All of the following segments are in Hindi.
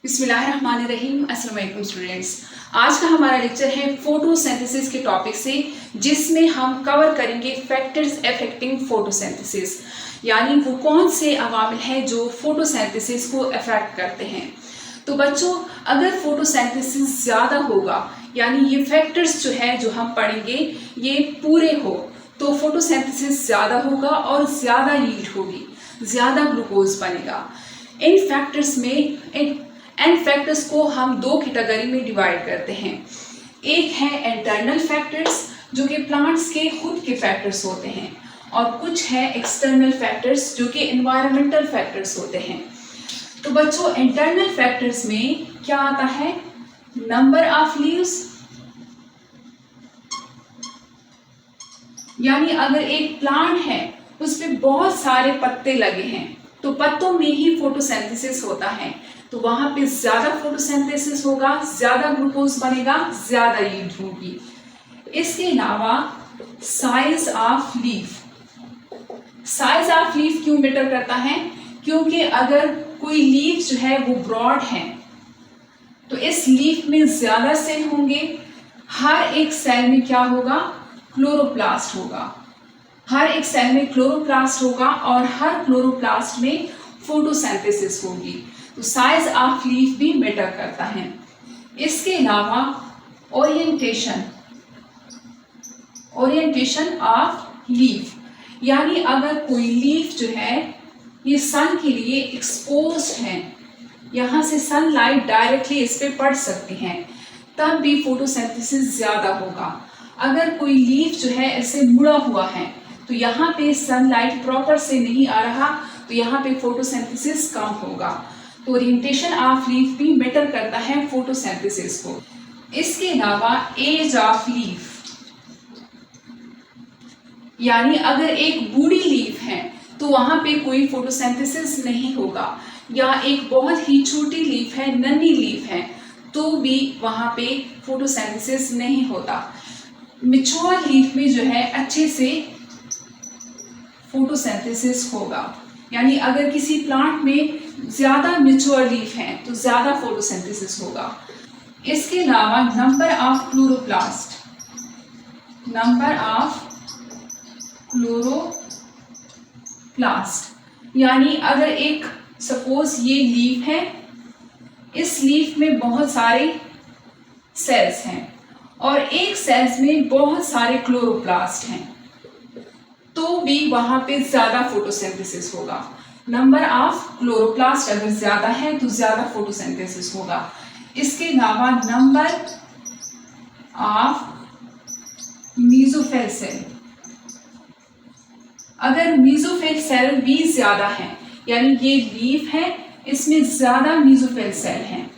बिस्मिल्लाहिर्रहमानिर्रहीम। अस्सलाम वालेकुम स्टूडेंट्स। आज का हमारा लेक्चर है फोटोसिंथेसिस के टॉपिक से, जिसमें हम कवर करेंगे फैक्टर्स अफेक्टिंग फोटोसिंथेसिस, यानी वो कौन से अवामिल हैं जो फोटोसिंथेसिस को अफेक्ट करते हैं। तो बच्चों, अगर फोटोसिंथेसिस ज़्यादा होगा, यानी ये फैक्टर्स जो है जो हम पढ़ेंगे ये पूरे हो, तो फोटोसिंथेसिस ज़्यादा होगा और ज़्यादा यील्ड होगी, ज़्यादा ग्लूकोज बनेगा। इन फैक्टर्स को हम दो कैटेगरी में डिवाइड करते हैं। एक है इंटरनल फैक्टर्स, जो कि प्लांट्स के खुद के फैक्टर्स होते हैं, और कुछ है एक्सटर्नल फैक्टर्स जो कि एनवायरमेंटल फैक्टर्स होते हैं। तो बच्चों, इंटरनल फैक्टर्स में क्या आता है? नंबर ऑफ लीव्स, यानी अगर एक प्लांट है उसमें बहुत सारे पत्ते लगे हैं, तो पत्तों में ही फोटोसिंथेसिस होता है, तो वहां पे ज्यादा फोटोसिंथेसिस होगा, ज्यादा ग्लूकोज बनेगा, ज्यादा यील्ड होगी। इसके अलावा size of leaf, size of leaf क्यों मैटर करता है? क्योंकि अगर कोई लीफ जो है वो ब्रॉड है, तो इस लीफ में ज्यादा सेल होंगे। हर एक सेल में क्या होगा? क्लोरोप्लास्ट होगा। हर एक सेल में क्लोरोप्लास्ट होगा और हर क्लोरोप्लास्ट में फोटोसिंथेसिस होगी, तो साइज ऑफ लीफ भी मैटर करता है। इसके अलावा ओरिएंटेशन ऑफ लीफ, यानी अगर कोई लीफ जो है ये सन के लिए एक्सपोज्ड है, यहाँ से सनलाइट डायरेक्टली इस पे पड़ सकती है, तब भी फोटोसिंथेसिस ज्यादा होगा। अगर कोई लीफ जो है ऐसे मुड़ा हुआ है, तो यहाँ पे सनलाइट प्रॉपर से नहीं आ रहा, तो यहाँ पे फोटोसिंथेसिस कम होगा। तो ओरिएंटेशन ऑफ लीफ भी मैटर करता है फोटोसिंथेसिस को। इसके अलावा एज ऑफ लीफ, यानी अगर एक बूढ़ी लीफ है तो वहां पे कोई फोटोसिंथेसिस नहीं होगा, या एक बहुत ही छोटी लीफ है, नन्ही लीफ है, तो भी वहां पे फोटोसिंथेसिस नहीं होता। मैच्योर लीफ में जो है अच्छे से फोटोसिंथेसिस होगा, यानी अगर किसी प्लांट में ज्यादा मैच्योर लीफ है तो ज्यादा फोटोसिंथेसिस होगा। इसके अलावा नंबर ऑफ क्लोरोप्लास्ट, यानी अगर एक सपोज ये लीफ है, इस लीफ में बहुत सारे सेल्स हैं और एक सेल्स में बहुत सारे क्लोरोप्लास्ट हैं, तो भी वहां पे ज्यादा फोटोसिंथेसिस होगा। नंबर ऑफ क्लोरोप्लास्ट अगर ज्यादा है तो ज्यादा फोटोसिंथेसिस होगा। इसके अलावा नंबर ऑफ मेसोफिल सेल, अगर मेसोफिल सेल भी ज्यादा है, यानी ये लीफ है इसमें ज्यादा मेसोफिल सेल हैं,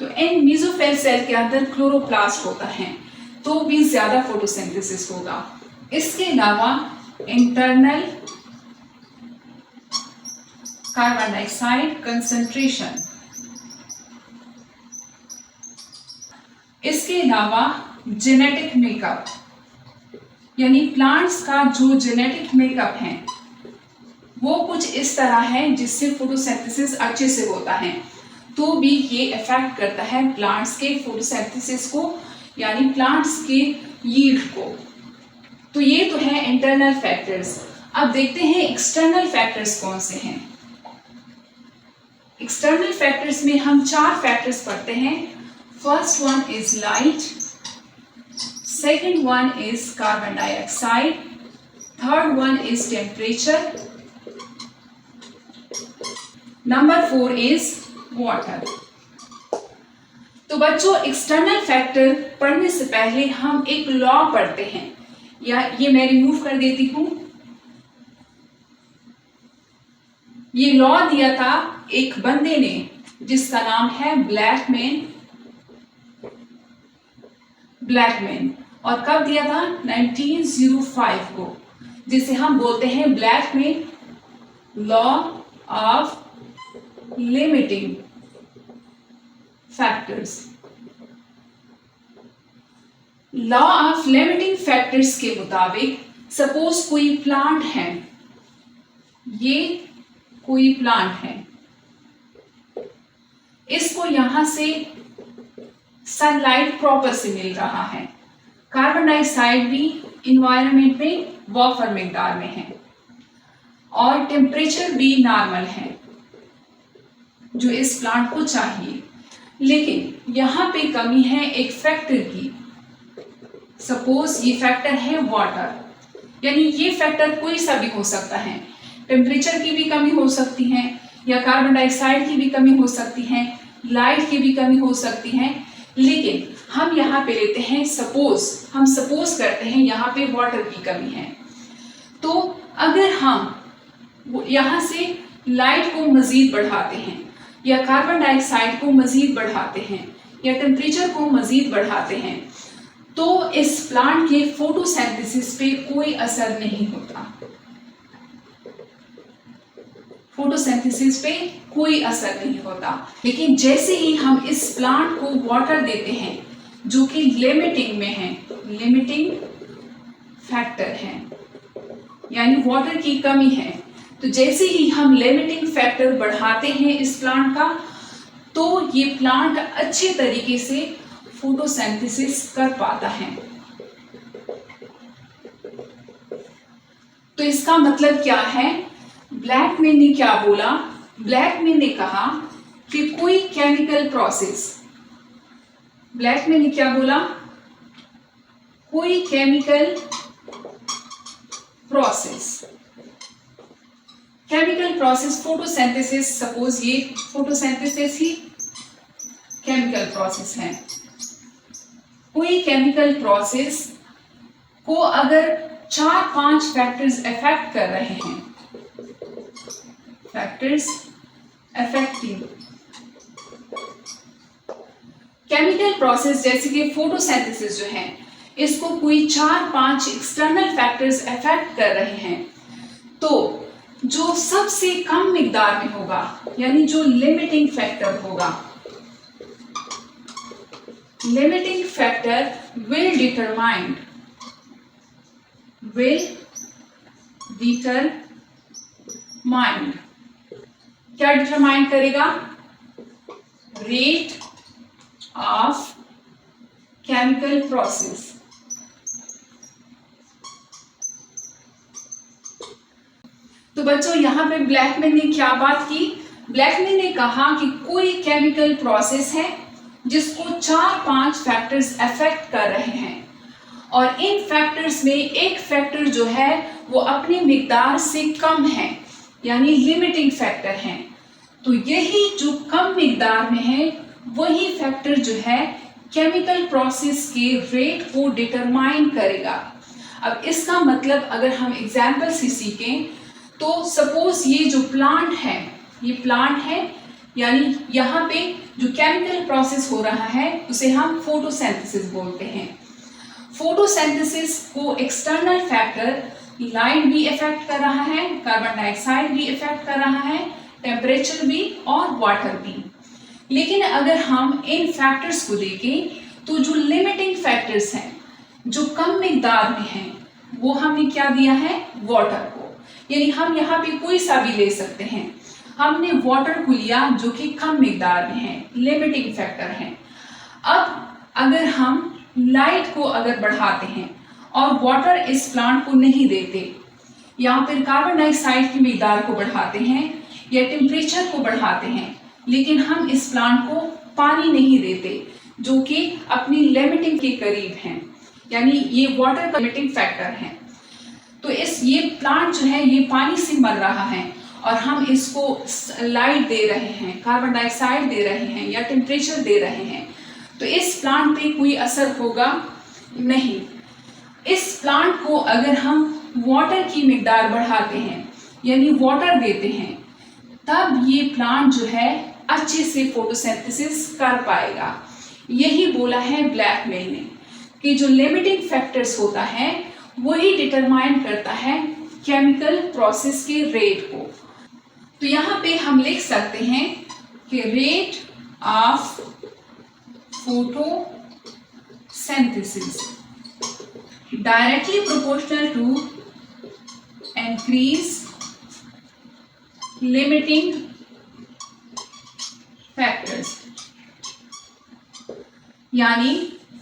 तो इन मेसोफिल सेल के अंदर क्लोरोप्लास्ट होता है, तो भी ज्यादा फोटोसिंथेसिस होगा। इसके अलावा इंटरनल कार्बन डाइऑक्साइड कंसंट्रेशन, इसके अलावा जेनेटिक मेकअप, यानी प्लांट्स का जो जेनेटिक मेकअप है वो कुछ इस तरह है जिससे फोटोसिंथेसिस अच्छे से होता है, तो भी ये इफेक्ट करता है प्लांट्स के फोटोसिंथेसिस को, यानी प्लांट्स के यील्ड को। तो ये तो है इंटरनल फैक्टर्स। अब देखते हैं एक्सटर्नल फैक्टर्स कौन से हैं। एक्सटर्नल फैक्टर्स में हम 4 फैक्टर्स पढ़ते हैं। First one is light, second one is carbon dioxide, third one is temperature, number 4 is water. तो बच्चों, एक्सटर्नल फैक्टर पढ़ने से पहले हम एक लॉ पढ़ते हैं, या ये मैं रिमूव कर देती हूं। ये लॉ दिया था एक बंदे ने जिसका नाम है ब्लैकमैन, और कब दिया था? 1905 को, जिसे हम बोलते हैं Blackman law of limiting factors. Law of limiting factors के मुताबिक सपोज कोई प्लांट है, ये कोई प्लांट है, इसको यहाँ से सनलाइट प्रॉपर से मिल रहा है। कार्बन डाइऑक्साइड भी इन्वायरमेंट में वापर मिकदार में है और टेम्परेचर भी नॉर्मल है जो इस प्लांट को चाहिए। लेकिन यहाँ पे कमी है एक फैक्टर की। सपोज ये फैक्टर है वाटर, यानी ये फैक्टर कोई सा भी हो सकता है। टेम्परेचर की भी कमी हो सकती है या कार्बन डाइऑक्साइड की भी कमी हो सकती है, लाइट की भी कमी हो सकती है। लेकिन हम यहाँ पे लेते हैं हम सपोज करते हैं यहाँ पे वाटर की कमी है। तो अगर हम यहाँ से लाइट को मजीद बढ़ाते हैं या कार्बन डाइऑक्साइड को मजीद बढ़ाते हैं या टेम्परेचर को मजीद बढ़ाते हैं तो इस प्लांट के फोटोसिंथेसिस पे कोई असर नहीं होता। फोटोसिंथेसिस पे कोई असर नहीं होता। लेकिन जैसे ही हम इस प्लांट को वाटर देते हैं जो कि लिमिटिंग में है, लिमिटिंग फैक्टर है यानी वाटर की कमी है, तो जैसे ही हम लिमिटिंग फैक्टर बढ़ाते हैं इस प्लांट का तो ये प्लांट अच्छे तरीके से फोटोसिंथेसिस कर पाता है। तो इसका मतलब क्या है? ब्लैकमैन ने क्या बोला? ब्लैकमैन ने कहा कि कोई केमिकल प्रोसेस, ब्लैकमैन ने क्या बोला? कोई केमिकल प्रोसेस फोटोसिंथेसिस, सपोज ये फोटोसिंथेसिस ही केमिकल प्रोसेस है। कोई केमिकल प्रोसेस को अगर 4-5 फैक्टर्स अफेक्ट कर रहे हैं, फैक्टर्स अफेक्टिंग केमिकल प्रोसेस जैसे कि फोटोसिंथेसिस जो है इसको कोई 4-5 एक्सटर्नल फैक्टर्स अफेक्ट कर रहे हैं, तो जो सबसे कम मिकदार में होगा यानी जो लिमिटिंग फैक्टर होगा, लिमिटिंग फैक्टर विल डिटरमाइन क्या डिटरमाइन करेगा? Rate of chemical process. तो बच्चों यहाँ पे ब्लैकमैन ने क्या बात की? ब्लैकमैन ने कहा कि कोई केमिकल प्रोसेस है जिसको 4-5 फैक्टर्स अफेक्ट कर रहे हैं और इन फैक्टर्स में एक फैक्टर जो है वो अपनी मिकदार से कम है यानी लिमिटिंग फैक्टर है। तो यही जो कम मिकदार में है वही फैक्टर जो है केमिकल प्रोसेस के रेट को डिटरमाइन करेगा। अब इसका मतलब अगर हम एग्जाम्पल से सीखें तो सपोज ये जो प्लांट है, ये प्लांट है यानी यहाँ पे जो केमिकल प्रोसेस हो रहा है उसे हम फोटोसिंथेसिस बोलते हैं। फोटोसिंथेसिस को एक्सटर्नल फैक्टर लाइट भी इफेक्ट कर रहा है, कार्बन डाइऑक्साइड भी इफेक्ट कर रहा है, टेम्परेचर भी और वाटर भी। लेकिन अगर हम इन फैक्टर्स को देखें तो जो लिमिटिंग फैक्टर्स हैं जो कम मिकदार में हैं वो हमने क्या दिया है? वाटर को। यानी हम यहाँ पे कोई सा भी ले सकते हैं। हमने वाटर को लिया जो कि कम मिकदार में है, लिमिटिंग फैक्टर है। अब अगर हम लाइट को अगर बढ़ाते हैं और वाटर इस प्लांट को नहीं देते या फिर कार्बन डाइऑक्साइड की मिकदार को बढ़ाते हैं या टेम्परेचर को बढ़ाते हैं लेकिन हम इस प्लांट को पानी नहीं देते जो कि अपनी लिमिटिंग के करीब हैं, यानी ये वाटर का लिमिटिंग फैक्टर है, तो ये प्लांट जो है ये पानी से मर रहा है और हम इसको लाइट दे रहे हैं, कार्बन डाइऑक्साइड दे रहे हैं या टेम्परेचर दे रहे हैं, तो इस प्लांट पे कोई असर होगा नहीं। इस प्लांट को अगर हम वाटर की मिकदार बढ़ाते हैं यानी वाटर देते हैं तब ये प्लांट जो है अच्छे से फोटोसिंथेसिस कर पाएगा। यही बोला है ब्लैकमैन ने कि जो लिमिटिंग फैक्टर्स होता है वही डिटरमाइन करता है केमिकल प्रोसेस के रेट को। तो यहाँ पे हम लिख सकते हैं कि rate of photosynthesis directly proportional to increase limiting factors, यानी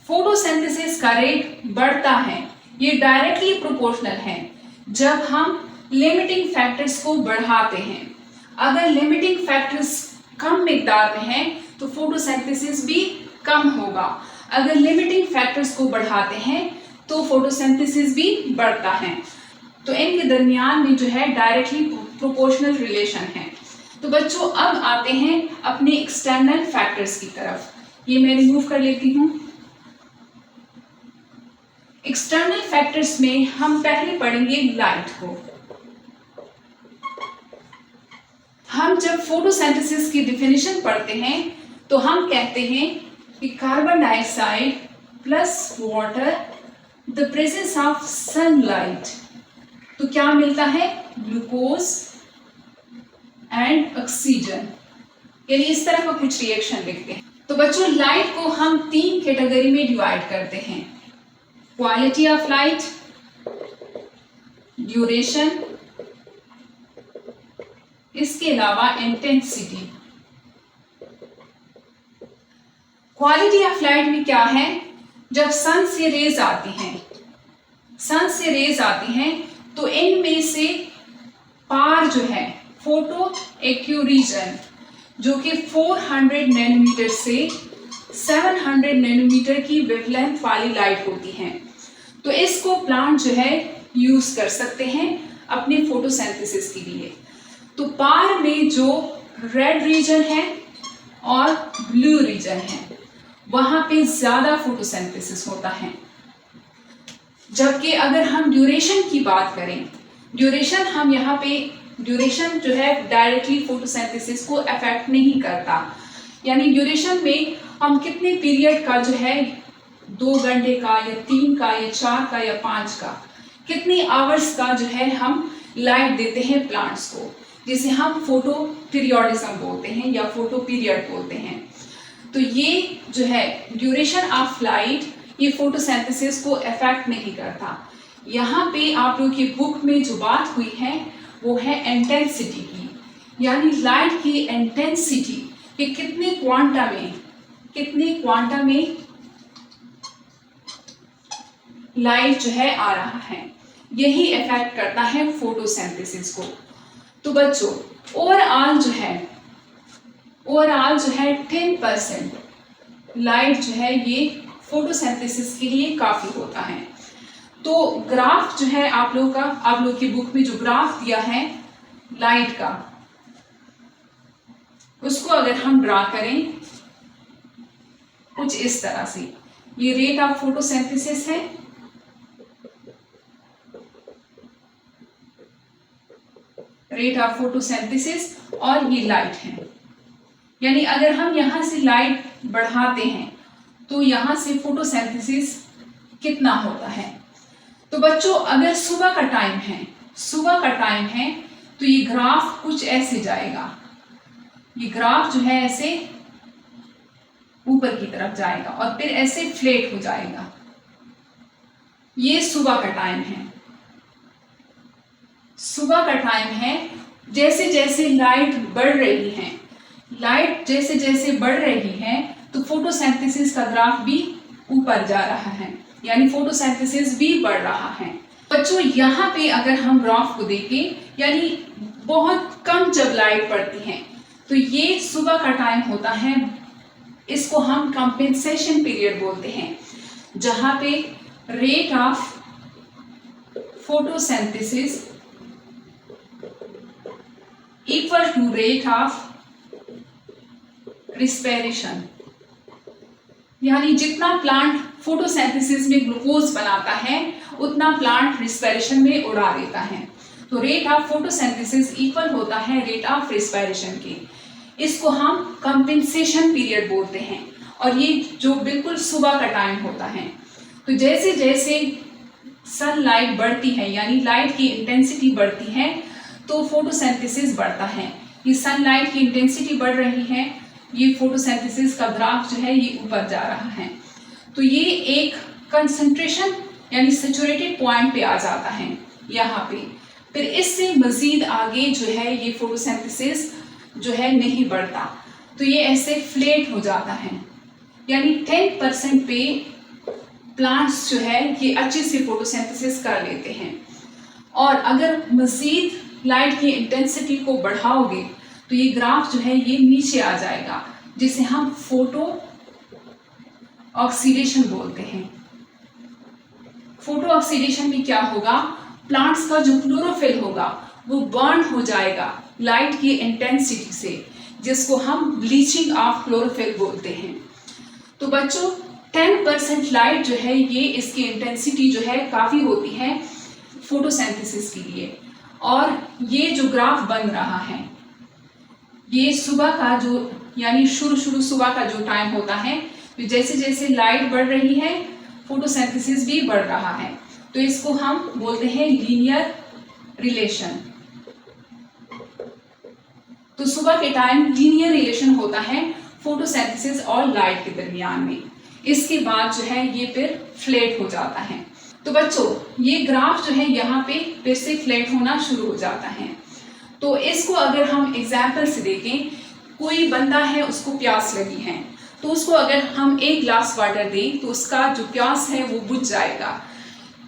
फोटोसिंथेसिस का रेट बढ़ता है, ये डायरेक्टली प्रोपोर्शनल है जब हम लिमिटिंग फैक्टर्स को बढ़ाते हैं। अगर लिमिटिंग फैक्टर्स कम मिकदार में हैं तो फोटोसिंथेसिस भी कम होगा, अगर लिमिटिंग फैक्टर्स को बढ़ाते हैं तो फोटोसिंथेसिस भी बढ़ता है। तो इनके दरमियान में जो है डायरेक्टली प्रोपोर्शनल रिलेशन है। तो बच्चों अब आते हैं अपने एक्सटर्नल फैक्टर्स की तरफ। ये मैं रिमूव कर लेती हूँ। एक्सटर्नल फैक्टर्स में हम पहले पढ़ेंगे लाइट को। हम जब फोटोसिंथेसिस की डेफिनेशन पढ़ते हैं तो हम कहते हैं कि carbon dioxide plus water, the presence of sunlight, तो क्या मिलता है? ग्लूकोज एंड ऑक्सीजन, यानी इस तरह का कुछ रिएक्शन लिखते हैं। तो बच्चों लाइट को हम 3 कैटेगरी में डिवाइड करते हैं, क्वालिटी ऑफ लाइट, ड्यूरेशन, इसके अलावा इंटेंसिटी। क्वालिटी ऑफ लाइट में क्या है? जब सन से रेज आती हैं तो इनमें से पार जो है फोटो एक्यू रीजन, जो कि 400 नैनोमीटर से 700 नैनोमीटर की वेवलेंथ वाली लाइट होती है, तो इसको प्लांट जो है यूज कर सकते हैं अपने फोटोसिंथेसिस के लिए। तो पार में जो रेड रीजन है और ब्लू रीजन है वहां पे ज्यादा फोटोसिंथेसिस होता है। जबकि अगर हम ड्यूरेशन की बात करें, ड्यूरेशन हम यहाँ पे ड्यूरेशन जो है डायरेक्टली फोटोसिंथेसिस को अफेक्ट नहीं करता, यानी ड्यूरेशन में हम कितने पीरियड का जो है 2 घंटे का या 3 का या 4 का या 5 का, कितने आवर्स का जो है हम लाइट देते हैं प्लांट्स को, जिसे हम फोटो पीरियोडिज्म बोलते हैं या फोटो पीरियड बोलते हैं। तो ये जो है ड्यूरेशन ऑफ लाइट, ये फोटोसिंथेसिस को अफेक्ट नहीं करता। यहाँ पे आप लोग की बुक में जो बात हुई है वो है इंटेंसिटी की, यानी लाइट की इंटेंसिटी कि कितने क्वांटा में लाइट जो है आ रहा है, यही इफेक्ट करता है फोटोसिंथेसिस को। तो बच्चों ओवरऑल जो है 10% लाइट जो है ये फोटोसिंथेसिस के लिए काफी होता है। तो ग्राफ जो है आप लोग की बुक में जो ग्राफ दिया है लाइट का, उसको अगर हम ड्रा करें कुछ इस तरह से, ये रेट ऑफ फोटोसिंथेसिस है, रेट ऑफ फोटोसिंथेसिस, और ये लाइट है। यानी अगर हम यहां से लाइट बढ़ाते हैं तो यहां से फोटोसिंथेसिस कितना होता है। तो बच्चों अगर सुबह का टाइम है तो ये ग्राफ कुछ ऐसे जाएगा, ये ग्राफ जो है ऐसे ऊपर की तरफ जाएगा और फिर ऐसे फ्लैट हो जाएगा। ये सुबह का टाइम है। जैसे जैसे लाइट बढ़ रही है तो फोटोसिंथेसिस का ग्राफ भी ऊपर जा रहा है, यानी फोटोसिंथेसिस भी बढ़ रहा है। बच्चों यहाँ पे अगर हम ग्राफ को देखें, यानी बहुत कम जब लाइट पड़ती है तो ये सुबह का टाइम होता है, इसको हम कंपेंसेशन पीरियड बोलते हैं, जहां पे rate of photosynthesis equal to rate of respiration, यानी जितना प्लांट फोटोसिंथेसिस में ग्लूकोज बनाता है उतना प्लांट रिस्पिरेशन में उड़ा देता है। तो रेट ऑफ फोटोसिंथेसिस इक्वल होता है रेट ऑफ रिस्पिरेशन के, इसको हम कंपेंसेशन पीरियड बोलते हैं, और ये जो बिल्कुल सुबह का टाइम होता है। तो जैसे जैसे सनलाइट बढ़ती है, यानी लाइट की इंटेंसिटी बढ़ती है, तो फोटोसिंथेसिस बढ़ता है। ये सनलाइट की इंटेंसिटी बढ़ रही है, ये फोटोसिंथेसिस का ग्राफ जो है ये ऊपर जा रहा है। तो ये एक कंसंट्रेशन यानी सैचुरेटेड पॉइंट पे आ जाता है यहाँ पे। फिर इससे मजीद आगे जो है ये फोटोसिंथेसिस जो है नहीं बढ़ता। तो ये ऐसे फ्लैट हो जाता है, यानी 10% पे प्लांट्स जो है ये अच्छे से फोटोसिंथेसिस कर लेते हैं। और अगर मजीद लाइट की इंटेंसिटी को बढ़ाओगे तो ये ग्राफ जो है ये नीचे आ जाएगा, जिसे हम फोटो ऑक्सीडेशन बोलते हैं। फोटो ऑक्सीडेशन में क्या होगा, प्लांट्स का जो क्लोरोफिल होगा वो बर्न हो जाएगा लाइट की इंटेंसिटी से, जिसको हम ब्लीचिंग ऑफ क्लोरोफिल बोलते हैं। तो बच्चों 10% लाइट जो है ये इसकी इंटेंसिटी जो है काफ़ी होती है फोटोसिंथेसिस के लिए। और ये जो ग्राफ बन रहा है ये सुबह का जो, यानी शुरू सुबह का जो टाइम होता है, तो जैसे जैसे लाइट बढ़ रही है फोटोसिंथेसिस भी बढ़ रहा है, तो इसको हम बोलते हैं लीनियर रिलेशन। तो सुबह के टाइम लीनियर रिलेशन होता है फोटोसिंथेसिस और लाइट के दरमियान में। इसके बाद जो है ये फिर फ्लैट हो जाता है। तो बच्चों ये ग्राफ जो है यहाँ पे फिर से फ्लैट होना शुरू हो जाता है। तो इसको अगर हम एग्जाम्पल से देखें, कोई बंदा है उसको प्यास लगी है, तो उसको अगर हम 1 ग्लास वाटर दें तो उसका जो प्यास है वो बुझ जाएगा।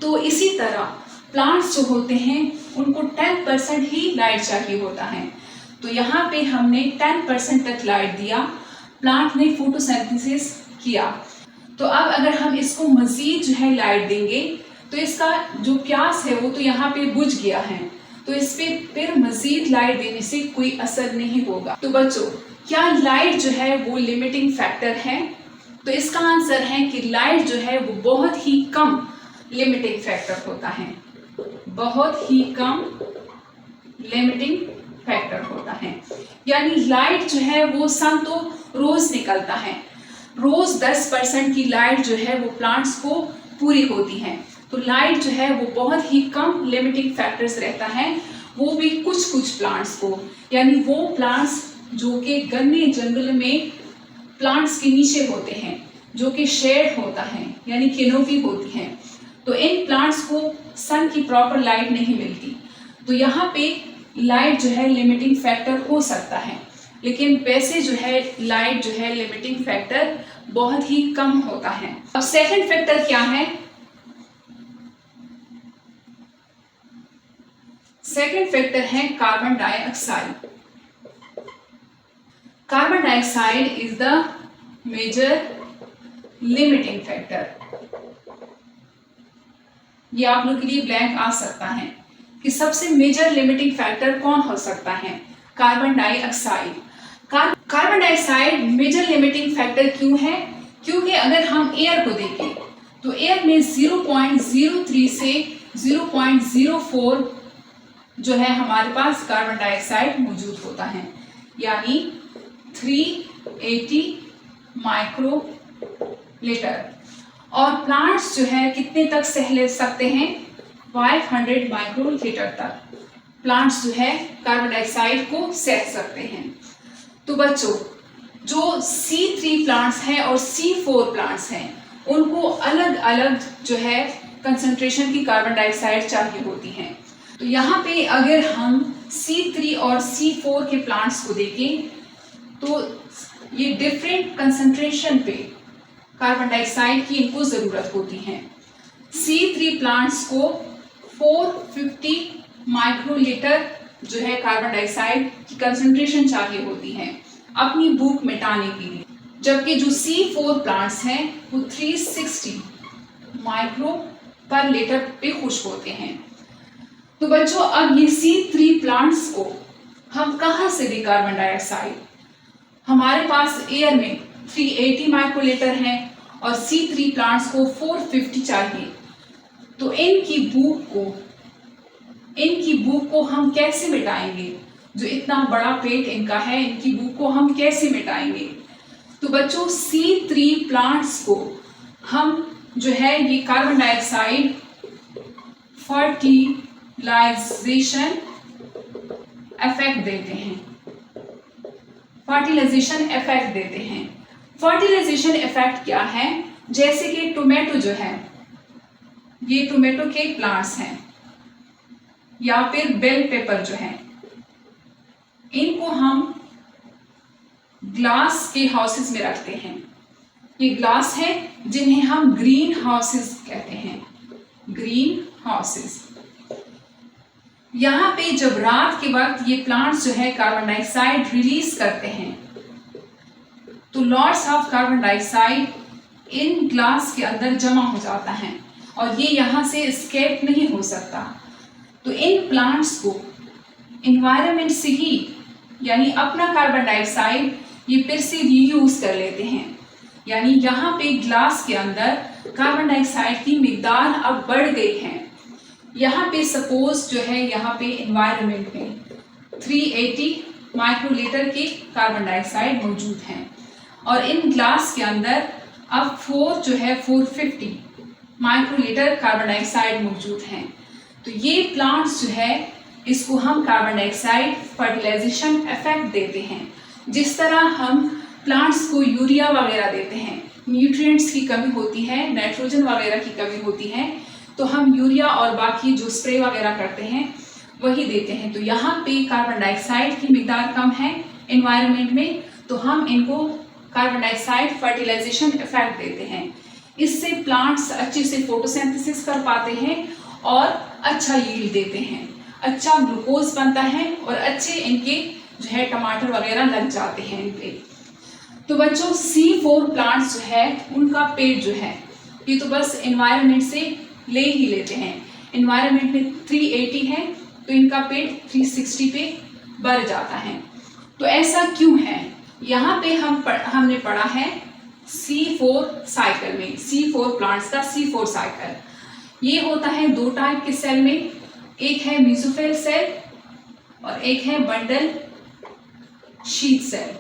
तो इसी तरह प्लांट्स जो होते हैं उनको 10% ही लाइट चाहिए होता है। तो यहाँ पे हमने 10% तक लाइट दिया, प्लांट ने फोटोसिंथेसिस किया। तो अब अगर हम इसको मजीद जो है लाइट देंगे तो इसका जो प्यास है वो तो यहाँ पे बुझ गया है, तो इस पे फिर मजीद लाइट देने से कोई असर नहीं होगा। तो बच्चों क्या लाइट जो है वो लिमिटिंग फैक्टर है? तो इसका आंसर है कि लाइट जो है वो बहुत ही कम लिमिटिंग फैक्टर होता है, बहुत ही कम लिमिटिंग फैक्टर होता है। यानी लाइट जो है वो सन तो रोज निकलता है, रोज 10% की लाइट जो है वो प्लांट्स को पूरी होती है। तो लाइट जो है वो बहुत ही कम लिमिटिंग फैक्टर्स रहता है, वो भी कुछ कुछ प्लांट्स को, यानी वो प्लांट्स जो कि घने जंगल में प्लांट्स के नीचे होते हैं, जो कि शेड होता है यानी कैनोपी होती है, तो इन प्लांट्स को सन की प्रॉपर लाइट नहीं मिलती। तो यहाँ पे लाइट जो है लिमिटिंग फैक्टर हो सकता है, लेकिन वैसे जो है लाइट जो है लिमिटिंग फैक्टर बहुत ही कम होता है। अब सेकंड फैक्टर क्या है? सेकंड फैक्टर है carbon dioxide. Carbon dioxide is the major limiting factor. ये आप लोग के लिए ब्लैंक आ सकता है कि सबसे मेजर लिमिटिंग फैक्टर कौन हो सकता है? Carbon dioxide. Carbon dioxide major limiting factor क्यों है? क्योंकि अगर हम एयर को देखें तो एयर में 0.03 से 0.04 जो है हमारे पास कार्बन डाइऑक्साइड मौजूद होता है, यानी 380 माइक्रो लीटर। और प्लांट्स जो है कितने तक सह ले सकते हैं? 500 माइक्रो लीटर तक प्लांट्स जो है कार्बन डाइऑक्साइड को सह सकते हैं। तो बच्चों जो C3 प्लांट्स हैं और C4 प्लांट्स हैं उनको अलग अलग जो है कंसंट्रेशन की कार्बन डाइऑक्साइड चाहिए होती है। तो यहाँ पे अगर हम C3 और C4 के प्लांट्स को देखें तो ये डिफरेंट कंसंट्रेशन पे कार्बन डाइऑक्साइड की इनको ज़रूरत होती है। C3 प्लांट्स को 450 माइक्रोलीटर जो है कार्बन डाइऑक्साइड की कंसंट्रेशन चाहिए होती है अपनी भूख मिटाने के लिए, जबकि जो C4 प्लांट्स हैं वो 360 माइक्रो पर लीटर पे खुश होते हैं। तो बच्चों अब ये C3 प्लांट्स को हम कहाँ से दें कार्बन डाइऑक्साइड? हमारे पास एयर में 380 माइक्रोलीटर है और C3 प्लांट्स को 450 चाहिए। तो इनकी भूख को हम कैसे मिटाएंगे? जो इतना बड़ा पेट इनका है, इनकी भूख को हम कैसे मिटाएंगे? तो बच्चों C3 प्लांट्स को हम जो है ये कार्बन डाइऑक्साइड फर्टिलाइजेशन इफेक्ट देते हैं। फर्टिलाइजेशन इफेक्ट देते हैं। फर्टिलाइजेशन इफेक्ट क्या है? जैसे कि टोमेटो जो है, ये टोमेटो के प्लांट्स हैं, या फिर बेल पेपर जो है, इनको हम ग्लास के हाउसेस में रखते हैं। ये ग्लास है जिन्हें हम ग्रीन हाउसेस कहते हैं, ग्रीन हाउसेस। यहाँ पे जब रात के वक्त ये प्लांट्स जो है कार्बन डाइऑक्साइड रिलीज करते हैं, तो lots of carbon dioxide in glass के अंदर जमा हो जाता है और ये यहाँ से एस्केप नहीं हो सकता। तो इन प्लांट्स को एनवायरनमेंट से ही, यानी अपना कार्बन डाइऑक्साइड ये फिर से रीयूज कर लेते हैं। यानी यहाँ पे ग्लास के अंदर कार्बन डाइऑक्साइड की मिकदार अब बढ़ गई है। यहाँ पे सपोज जो है यहाँ पे एनवायरनमेंट में 380 माइक्रोलीटर के कार्बन डाइऑक्साइड मौजूद हैं और इन ग्लास के अंदर अब 450 माइक्रोलीटर कार्बन डाइऑक्साइड मौजूद हैं। तो ये प्लांट्स जो है इसको हम कार्बन डाइऑक्साइड फर्टिलाइजेशन इफेक्ट देते हैं। जिस तरह हम प्लांट्स को यूरिया वगैरह देते हैं, न्यूट्रिएंट्स की कमी होती है, नाइट्रोजन वगैरह की कमी होती है, तो हम यूरिया और बाकी जो स्प्रे वगैरह करते हैं वही देते हैं। तो यहाँ पे कार्बन डाइऑक्साइड की मिकदार कम है एनवायरनमेंट में, तो हम इनको कार्बन डाइऑक्साइड फर्टिलाइजेशन इफेक्ट देते हैं। इससे प्लांट्स अच्छे से फोटोसिंथेसिस कर पाते हैं और अच्छा यील्ड देते हैं, अच्छा ग्लूकोज बनता है और अच्छे इनके जो है टमाटर वगैरह लग जाते हैं इन पे। तो बच्चों C4 प्लांट्स जो है उनका पेड़ जो है ये तो बस एनवायरनमेंट से ले ही लेते हैं। एनवायरनमेंट में 380 है तो इनका पेड़ 360 पे बढ़ जाता है। तो ऐसा क्यों है? यहाँ पे हमने पढ़ा है C4 साइकिल में, C4 प्लांट्स का C4 साइकिल ये होता है 2 टाइप के सेल में, एक है मेसोफिल सेल और एक है बंडल शीथ सेल।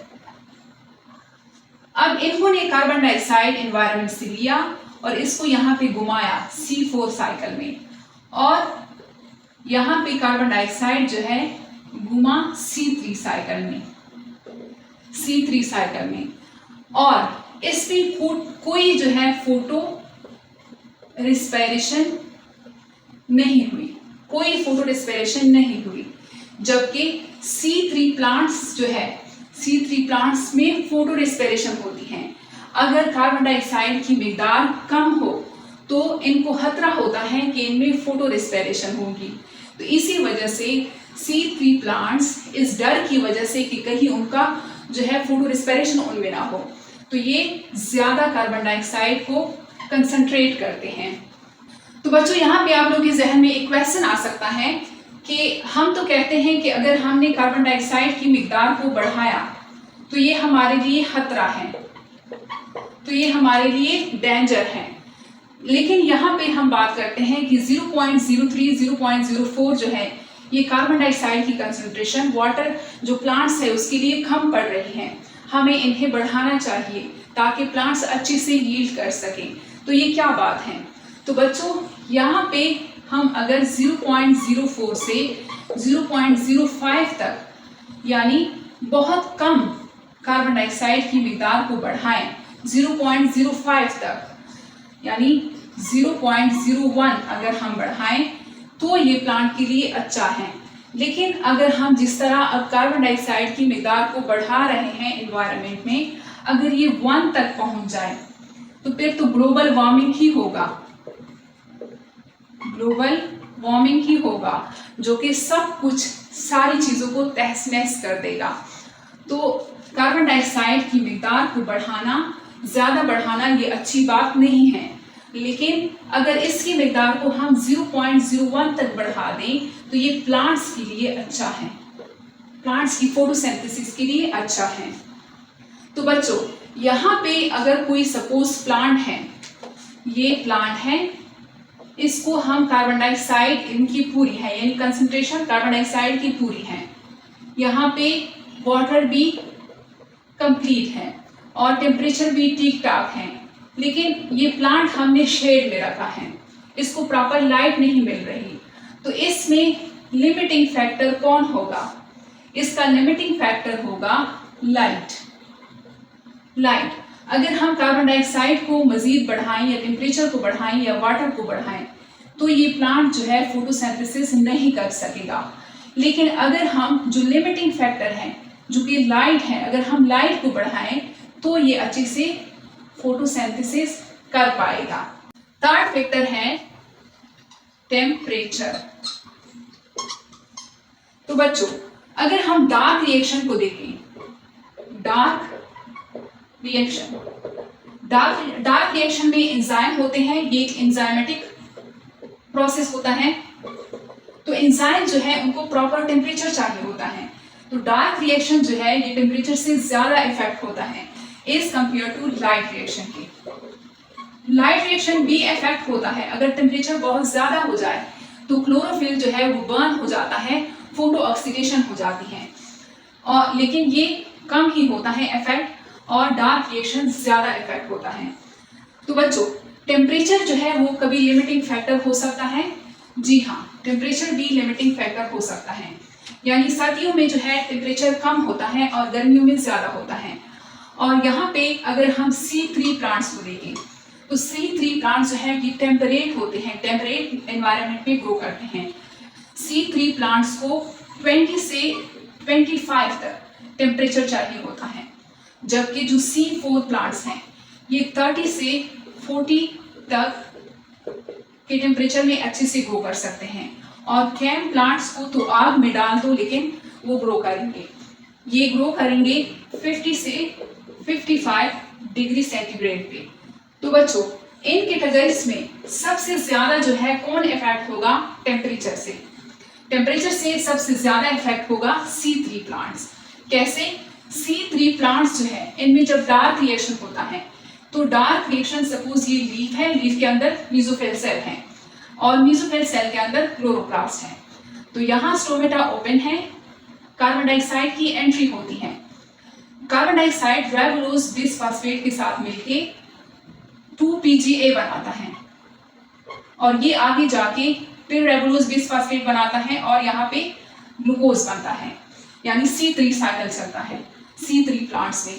अब इन्होंने कार्बन डाइऑक्साइड एनवायरनमेंट से लिया और इसको यहाँ पे घुमाया C4 साइकिल में और यहाँ पे कार्बन डाइऑक्साइड जो है घुमा C3 साइकिल में, C3 साइकिल में, और इसमें कोई जो है फोटो रिस्पिरेशन नहीं हुई, कोई फोटो रिस्पिरेशन नहीं हुई। जबकि C3 प्लांट्स जो है C3 प्लांट्स में फोटो रिस्पिरेशन होती है। अगर कार्बन डाइऑक्साइड की मिकदार कम हो तो इनको खतरा होता है कि इनमें फोटो रिस्पिरेशन होगी। तो इसी वजह से C3 प्लांट्स इस डर की वजह से कि कहीं उनका जो है फोटो रिस्पिरेशन उनमें ना हो, तो ये ज्यादा कार्बन डाइऑक्साइड को कंसंट्रेट करते हैं। तो बच्चों यहाँ पे आप लोगों के जहन में एक क्वेश्चन आ सकता है कि हम तो कहते हैं कि अगर हमने कार्बन डाइऑक्साइड की मिकदार को बढ़ाया तो ये हमारे लिए खतरा है, तो ये हमारे लिए डेंजर है। लेकिन यहाँ पे हम बात करते हैं कि 0.03 0.04 जो है ये कार्बन डाइऑक्साइड की कंसंट्रेशन वाटर जो प्लांट्स है उसके लिए कम पड़ रही है, हमें इन्हें बढ़ाना चाहिए ताकि प्लांट्स अच्छे से यील्ड कर सकें। तो ये क्या बात है? तो बच्चों यहाँ पे हम अगर 0.04 से 0.05 तक यानी बहुत कम कार्बन डाइऑक्साइड की मिकदार को बढ़ाएं 0.05 तक, यानी 0.01 अगर हम बढ़ाएं तो ये प्लांट के लिए अच्छा है। लेकिन अगर हम जिस तरह अब कार्बन डाइऑक्साइड की मिकदार को बढ़ा रहे हैं एनवायरनमेंट में, अगर ये 1 तक पहुंच जाए तो फिर तो ग्लोबल वार्मिंग ही होगा, ग्लोबल वार्मिंग ही होगा जो कि सब कुछ सारी चीज़ों को तहस नहस कर देगा। तो कार्बन डाइऑक्साइड की मिकदार को बढ़ाना, ज़्यादा बढ़ाना ये अच्छी बात नहीं है, लेकिन अगर इसकी मिकदार को हम 0.01 तक बढ़ा दें तो ये प्लांट्स के लिए अच्छा है, प्लांट्स की फोटोसिंथेसिस के लिए अच्छा है। तो बच्चों यहाँ पे अगर कोई सपोज प्लांट है, ये प्लांट है, इसको हम कार्बन डाइऑक्साइड इनकी पूरी है यानी कंसंट्रेशन कार्बन डाइऑक्साइड की पूरी है, यहाँ पे वाटर भी कंप्लीट है और टेम्परेचर भी ठीक ठाक है, लेकिन ये प्लांट हमने शेड में रखा है, इसको प्रॉपर लाइट नहीं मिल रही। तो इसमें लिमिटिंग फैक्टर कौन होगा? इसका लिमिटिंग फैक्टर होगा लाइट। लाइट अगर हम कार्बन डाइऑक्साइड को मजीद बढ़ाएं या टेम्परेचर को बढ़ाएं या वाटर को बढ़ाएं तो ये प्लांट जो है फोटोसिंथेसिस नहीं कर सकेगा। लेकिन अगर हम जो लिमिटिंग फैक्टर है जो कि लाइट है, अगर हम लाइट को बढ़ाएं तो ये अच्छे से फोटोसिंथेसिस कर पाएगा। थर्ड फैक्टर है टेम्परेचर। तो बच्चों अगर हम डार्क रिएक्शन को देखें, डार्क रिएक्शन में एंजाइम होते हैं, ये एक एंजाइमेटिक प्रोसेस होता है। तो एंजाइम जो है उनको प्रॉपर टेम्परेचर चाहिए होता है। तो डार्क रिएक्शन जो है ये टेम्परेचर से ज्यादा इफेक्ट होता है as compare to light reaction के। लाइट रिएक्शन भी इफेक्ट होता है, अगर टेम्परेचर बहुत ज्यादा हो जाए तो क्लोरोफिल जो है वो बर्न हो जाता है, फोटो ऑक्सीडेशन हो जाती है, और लेकिन ये कम ही होता है इफेक्ट, और डार्क रिएक्शन ज्यादा इफेक्ट होता है। तो बच्चों टेम्परेचर जो है वो कभी लिमिटिंग फैक्टर हो सकता है। जी हाँ, टेम्परेचर भी लिमिटिंग फैक्टर हो सकता है, यानी सर्दियों में जो है टेम्परेचर कम होता है और गर्मियों में ज्यादा होता है। और यहाँ पे अगर हम C3 प्लांट्स को देखें तो C3 प्लांट्स जो है ये टेम्परेट होते हैं, टेम्परेट एनवायरनमेंट में ग्रो करते हैं। C3 प्लांट्स को 20 से 25 तक टेम्परेचर चाहिए होता है, जबकि जो C4 प्लांट्स हैं ये 30 से 40 तक के टेम्परेचर में अच्छे से ग्रो कर सकते हैं। और कैम प्लांट्स को तो आग में डाल दो लेकिन वो ग्रो करेंगे, ये ग्रो करेंगे 50 से 55 डिग्री सेंटीग्रेड पे। तो बच्चों इन कैटेगरीज में सबसे ज्यादा जो है कौन इफेक्ट होगा टेम्परेचर से? टेम्परेचर से सबसे ज्यादा इफेक्ट होगा C3 प्लांट्स। कैसे? C3 प्लांट्स जो है इनमें जब डार्क रिएक्शन होता है तो डार्क रिएक्शन, सपोज ये लीफ है, लीफ के अंदर मेसोफिल सेल है और मेसोफिल सेल के अंदर क्लोरोप्लास्ट है। तो यहाँ स्टोमेटा ओपन है, कार्बन डाइऑक्साइड की एंट्री होती है। कार्बन डाइऑक्साइड राइबोलोज बिसफॉस्फेट के साथ मिलके 2PGA बनाता है और ये आगे जाके फिर राइबोलोज बिसफॉस्फेट बनाता है और यहाँ पे ग्लूकोज बनता है, यानी C3 साइकिल चलता है C3 प्लांट्स में।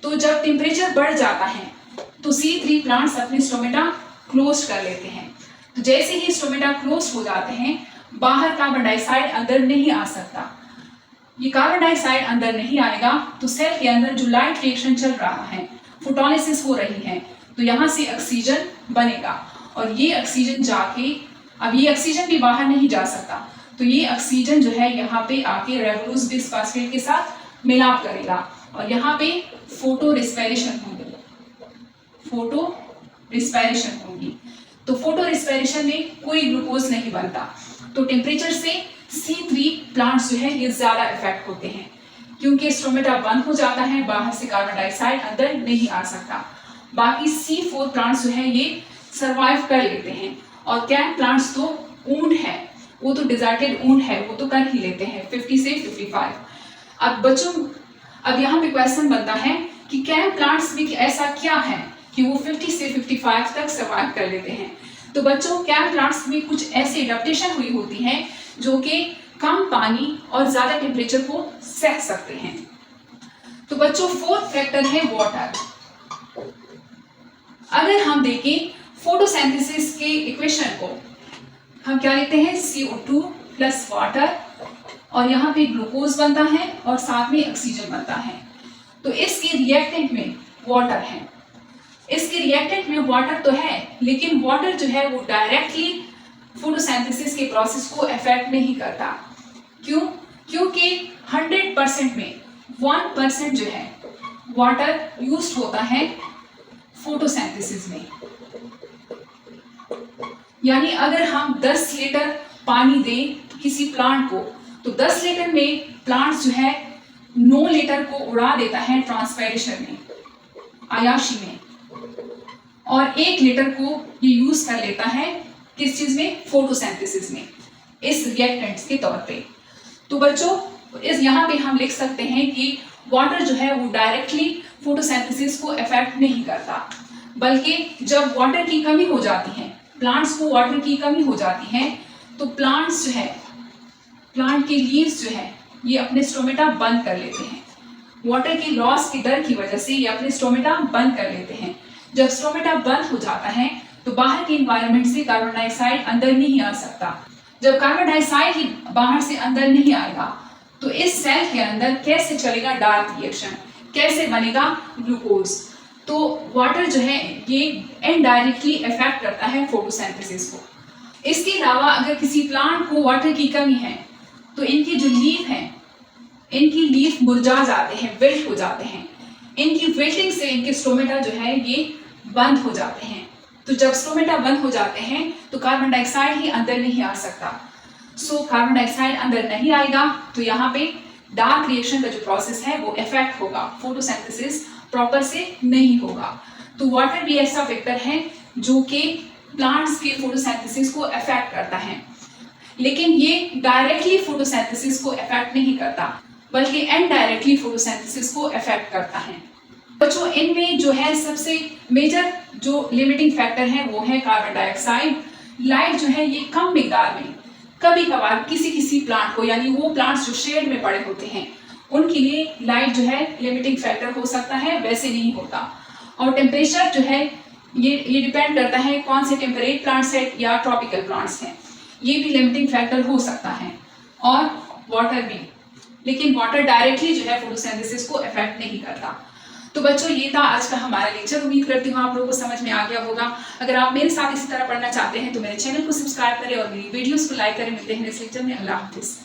तो जब टेम्परेचर बढ़ जाता है तो C3 प्लांट्स अपने स्टोमेटा क्लोज कर लेते हैं। तो जैसे ही स्टोमेटा क्लोज हो जाते हैं, बाहर कार्बन डाइऑक्साइड अंदर नहीं आ सकता। ये कार्बन डाइऑक्साइड अंदर नहीं आएगा तो सेल के अंदर जो लाइट रिएक्शन चल रहा है, फोटोलिसिस हो रही है, तो यहाँ से ऑक्सीजन बनेगा और ये ऑक्सीजन जाके, अब ये ऑक्सीजन भी बाहर नहीं जा सकता, तो ये ऑक्सीजन जो है यहाँ पे आके राइबोलोज बिसफॉस्फेट के साथ मिलाप करेगा और यहाँ पे फोटो रिस्पायरेशन होगी। तो फोटो रिस्पायरेशन में कोई ग्लूकोज नहीं बनता। तो टेम्परेचर से C3 प्लांट्स जो है ये ज्यादा इफेक्ट होते हैं, क्योंकि स्टोमेटा बंद हो जाता है, बाहर से कार्बन डाइऑक्साइड अंदर नहीं आ सकता। बाकी C4 प्लांट्स जो है ये सरवाइव कर लेते हैं, और कैम प्लांट्स तो ऊंड है, वो तो डिजर्टेड ऊंड है, वो तो कर ही लेते हैं 50 से 55। अब बच्चों अब यहाँ पे क्वेश्चन बनता है कि कैम प्लांट्स में ऐसा क्या है कि वो 50 से 55 तक सर्वाइव कर लेते हैं? तो बच्चों कैम प्लांट्स में कुछ ऐसी एडेप्टेशन हुई होती है जो कि कम पानी और ज्यादा टेम्परेचर को सह सकते हैं। तो बच्चों फोर्थ फैक्टर है वाटर। अगर हम देखें फोटोसिंथेसिस के इक्वेशन को, हम क्या लिखते हैं? CO2 प्लस वाटर, और यहाँ पे ग्लूकोज बनता है और साथ में ऑक्सीजन बनता है। तो इसके रिएक्टेंट में वाटर है, इसके रिएक्टेंट में वाटर तो है, लेकिन वाटर जो है वो डायरेक्टली फोटोसिंथेसिस के प्रोसेस को अफेक्ट नहीं करता। क्यों? क्योंकि 100% में 1% जो है वाटर यूज होता है फोटोसिंथेसिस में। यानी अगर हम 10 लीटर पानी दें किसी प्लांट को, तो 10 लीटर में प्लांट जो है 9 लीटर को उड़ा देता है ट्रांसपायरेशन में, आयाशी में, और 1 लीटर को ये यूज कर लेता है किस चीज में? फोटोसिंथेसिस में, इस रिएक्टेंट्स के तौर पे। तो बच्चों इस यहाँ पे हम लिख सकते हैं कि वाटर जो है वो डायरेक्टली फोटोसिंथेसिस को अफेक्ट नहीं करता, बल्कि जब वाटर की कमी हो जाती है, प्लांट्स को वाटर की कमी हो जाती है, तो प्लांट्स जो है, प्लांट के लीव्स जो है ये अपने स्टोमेटा बंद कर लेते हैं। वाटर की लॉस की डर की वजह से ये अपने स्टोमेटा बंद कर लेते हैं। जब स्टोमेटा बंद हो जाता है तो बाहर के इन्वायरमेंट से कार्बन डाइऑक्साइड अंदर नहीं आ सकता। जब कार्बन डाइऑक्साइड ही बाहर से अंदर नहीं आएगा तो इस सेल के अंदर कैसे चलेगा डार्क रिएक्शन, कैसे बनेगा ग्लूकोज। तो वाटर जो है ये इनडायरेक्टली इफेक्ट करता है फोटोसिंथेसिस को। इसके अलावा अगर किसी प्लांट को वाटर की कमी है तो इनकी जो लीफ है, इनकी लीफ मुरझा जाते हैं, विल्ट हो जाते हैं। इनकी विल्टिंग से इनके स्टोमेटा जो है ये बंद हो जाते हैं। तो जब स्टोमेटा बंद हो जाते हैं तो कार्बन डाइऑक्साइड ही अंदर नहीं आ सकता। सो कार्बन डाइऑक्साइड अंदर नहीं आएगा तो यहाँ पे डार्क रिएक्शन का जो प्रोसेस है वो इफेक्ट होगा, फोटोसिंथेसिस प्रॉपर से नहीं होगा। तो वाटर भी ऐसा फैक्टर है जो कि प्लांट्स के फोटोसिंथेसिस को इफेक्ट करता है, लेकिन ये डायरेक्टली फोटोसिंथेसिस को इफेक्ट नहीं करता बल्कि इनडायरेक्टली फोटोसिंथेसिस को इफेक्ट करता है। बच्चों इनमें जो है सबसे मेजर जो लिमिटिंग फैक्टर है वो है कार्बन डाइऑक्साइड। लाइट जो है ये कम मिकदार में कभी कभार किसी प्लांट को, यानी वो प्लांट्स जो शेड में पड़े होते हैं उनके लिए लाइट जो है लिमिटिंग फैक्टर हो सकता है, वैसे नहीं होता। और टेम्परेचर जो है ये डिपेंड करता है कौन से टेम्परेट प्लांट्स है या ट्रॉपिकल प्लांट्स हैं, ये भी लिमिटिंग फैक्टर हो सकता है। और वाटर भी, लेकिन वाटर डायरेक्टली जो है फोटोसिंथेसिस को इफेक्ट नहीं करता। तो बच्चों ये था आज का हमारा लेक्चर। उम्मीद करती हूँ आप लोगों को समझ में आ गया होगा। अगर आप मेरे साथ इसी तरह पढ़ना चाहते हैं तो मेरे चैनल को सब्सक्राइब करें और मेरी वीडियोस को लाइक करें। मिलते हैं नेक्स्ट लेक्चर में। अल्लाह हाफिज़।